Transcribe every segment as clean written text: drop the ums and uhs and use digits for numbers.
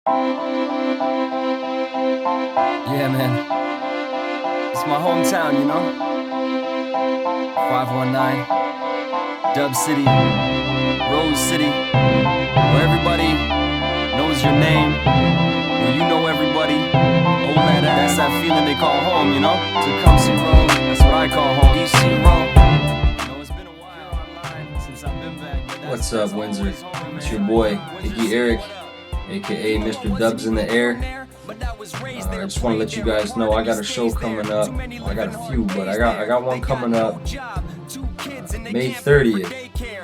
Yeah, man. It's my hometown, you know? 519, Dub City, Rose City, where everybody knows your name, where you know everybody. Oh, man, that's that feeling they call home, you know? Tecumseh Road, that's what I call home. EC Road. You know, it's been a while online since I've been back. What's up, Windsor? It's your boy, Icky Eric, aka Mr. Dubs in the Air. I just want to let you guys know I got a show coming up. I got a few, but I got one coming up May 30th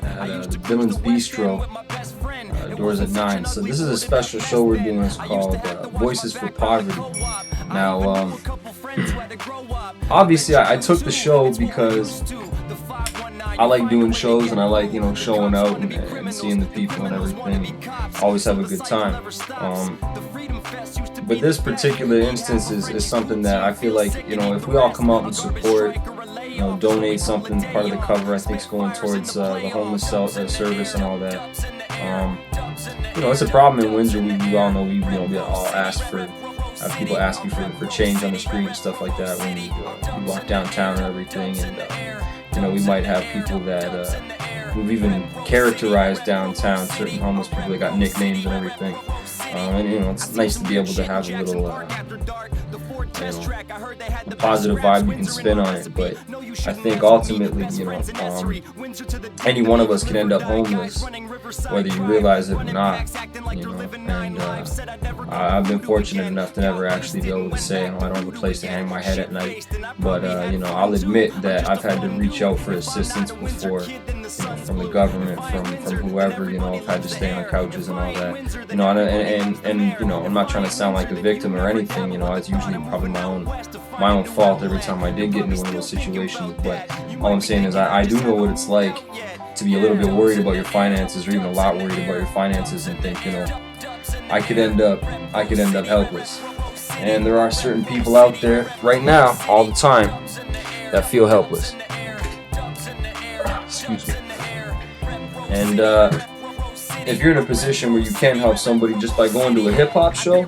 at the Villains Bistro. Doors at 9. So this is a special show we're doing. It's called Voices for Poverty. Now, obviously, I took the show because I like doing shows and I like, you know, showing out and seeing the people and everything. Always have a good time. But this particular instance is something that I feel like, you know, if we all come out and support, you know, donate something, part of the cover, I think it's going towards the homeless service and all that. You know, it's a problem in Windsor. We all know we all ask for, have people ask you for change on the street and stuff like that when you walk downtown and everything. And you know, we might have people that we've even characterized downtown, certain homeless people that got nicknames and everything. And you know, it's nice to be able to have a little a positive vibe you can spin on it. But I think ultimately, you know, any one of us can end up homeless, whether you realize it or not. You know, and I've been fortunate enough to never actually be able to say, I don't have a place to hang my head at night. But you know, I'll admit that I've had to reach out for assistance before, you know, from the government, from whoever. You know, I've had to stay on couches and all that. You know, and you know, I'm not trying to sound like a victim or anything. You know, it's usually probably my own fault every time I did get into one of those situations. But all I'm saying is I do know what it's like to be a little bit worried about your finances, or even a lot worried about your finances, and think, you know, I could end up helpless. And there are certain people out there right now, all the time, that feel helpless. Excuse me. And if you're in a position where you can help somebody just by going to a hip-hop show,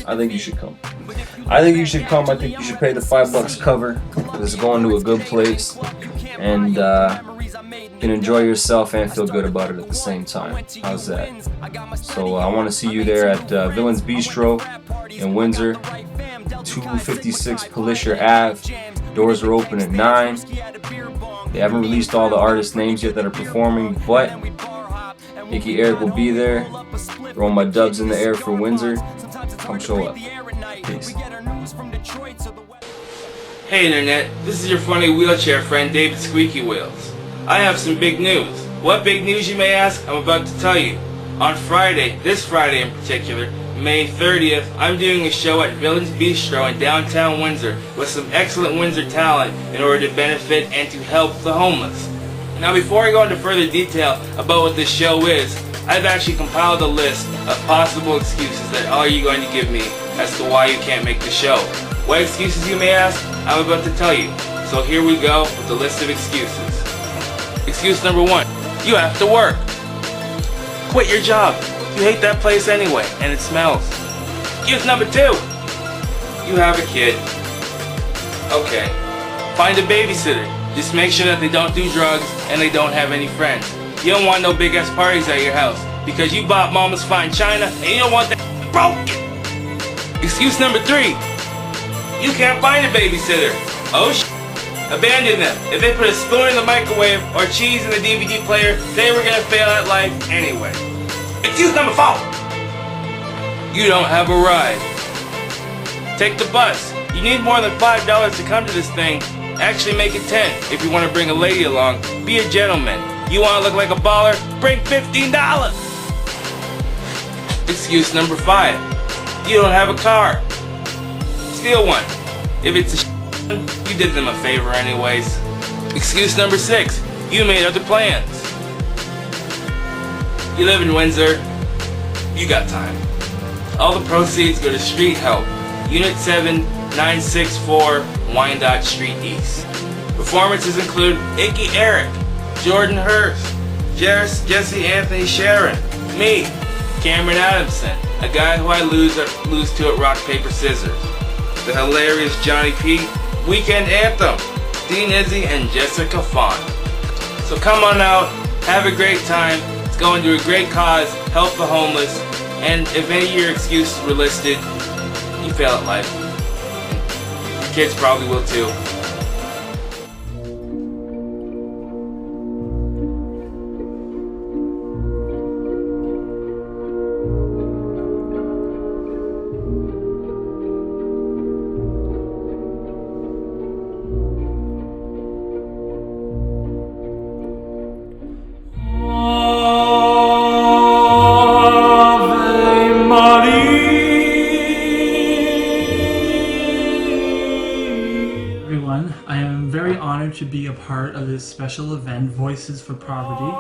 I think you should come. I think you should come. I think you should pay the $5 cover. It's going to a good place, and you can enjoy yourself and feel good about it at the same time. How's that? So I want to see you there at Villains Bistro in Windsor, 256 Pelisher Ave. Doors are open at 9. They haven't released all the artist names yet that are performing, but Icky Eric will be there. Throwing my dubs in the air for Windsor. Come show up. Peace. Hey Internet, this is your funny wheelchair friend David Squeaky Wheelz. I have some big news. What big news, you may ask? I'm about to tell you. On Friday, this Friday in particular, May 30th, I'm doing a show at Villains Bistro in downtown Windsor with some excellent Windsor talent in order to benefit and to help the homeless. Now before I go into further detail about what this show is, I've actually compiled a list of possible excuses that all you're going to give me as to why you can't make the show. What excuses, you may ask? I'm about to tell you. So here we go with the list of excuses. Excuse number 1, you have to work. Quit your job. You hate that place anyway, and it smells. Excuse number 2, you have a kid. Okay, find a babysitter. Just make sure that they don't do drugs and they don't have any friends. You don't want no big ass parties at your house because you bought mama's fine china and you don't want that broken. Excuse number 3, you can't find a babysitter. Oh abandon them. If they put a spoon in the microwave or cheese in the DVD player, they were gonna fail at life anyway. Excuse number 4, you don't have a ride. Take the bus. You need more than $5 to come to this thing. Actually make it 10 if you want to bring a lady along. Be a gentleman. You want to look like a baller? Bring $15. Excuse number 5, you don't have a car. Steal one. If it's a you did them a favor anyways. Excuse number 6, you made other plans. You live in Windsor. You got time. All the proceeds go to Street Help, Unit 7964, Wyandotte St E. Performances include Icky Eric, Jorden Hurst, Jesse Anthony Sharron, me, Cameron Adamson, a guy who I lose to at rock, paper, scissors. The hilarious Johnny P, Weekend Anthem, Dnizzy, and Jessica Faught. So come on out, have a great time. It's going to a great cause, help the homeless, and if any of your excuses were listed, you fail at life. Your kids probably will too. I am very honored to be a part of this special event, Voices for Poverty.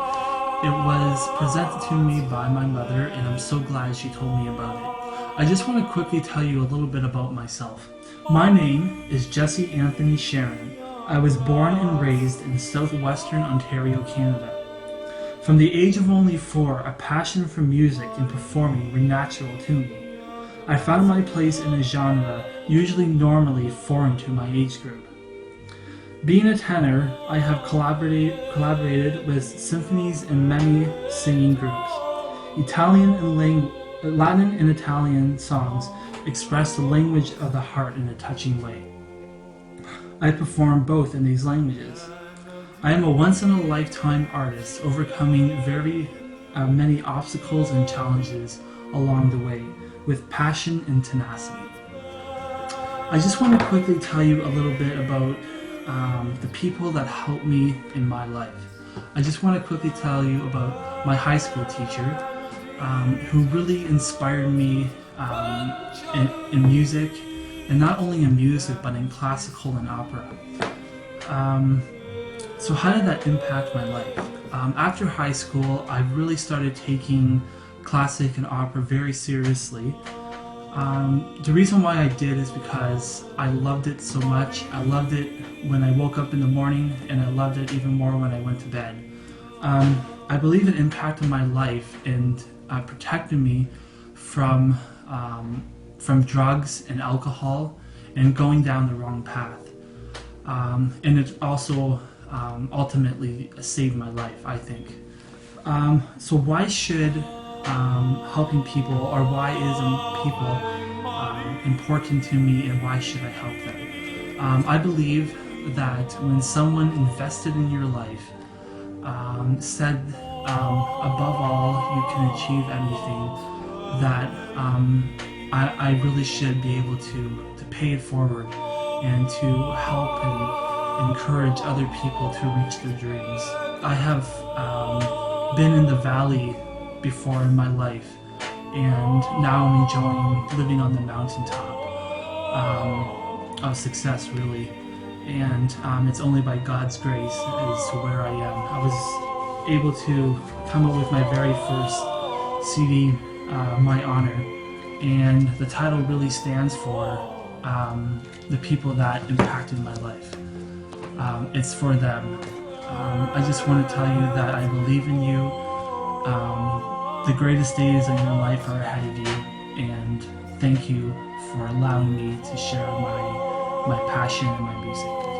It was presented to me by my mother, and I'm so glad she told me about it. I just want to quickly tell you a little bit about myself. My name is Jesse Anthony Sharron. I was born and raised in southwestern Ontario, Canada. From the age of only 4, a passion for music and performing were natural to me. I found my place in a genre normally foreign to my age group. Being a tenor, I have collaborated with symphonies and many singing groups. Latin and Italian songs express the language of the heart in a touching way. I perform both in these languages. I am a once-in-a-lifetime artist, overcoming very many obstacles and challenges along the way with passion and tenacity. I just want to quickly tell you a little bit about the people that helped me in my life. I just want to quickly tell you about my high school teacher who really inspired me in music, and not only in music but in classical and opera. So how did that impact my life? After high school, I really started taking classic and opera very seriously. The reason why I did is because I loved it so much. I loved it when I woke up in the morning, and I loved it even more when I went to bed. I believe it impacted my life and protected me from drugs and alcohol and going down the wrong path. And it also ultimately saved my life, I think. So why should helping people, or why is people important to me, and why should I help them? I believe that when someone invested in your life, said above all you can achieve anything, that I really should be able to pay it forward and to help and encourage other people to reach their dreams. I have been in the valley before in my life, and now I'm enjoying living on the mountaintop of success, really. And it's only by God's grace as to where I am. I was able to come up with my very first CD, My Honor, and the title really stands for the people that impacted my life. It's for them. I just want to tell you that I believe in you. The greatest days of your life are ahead of you, and thank you for allowing me to share my passion and my music.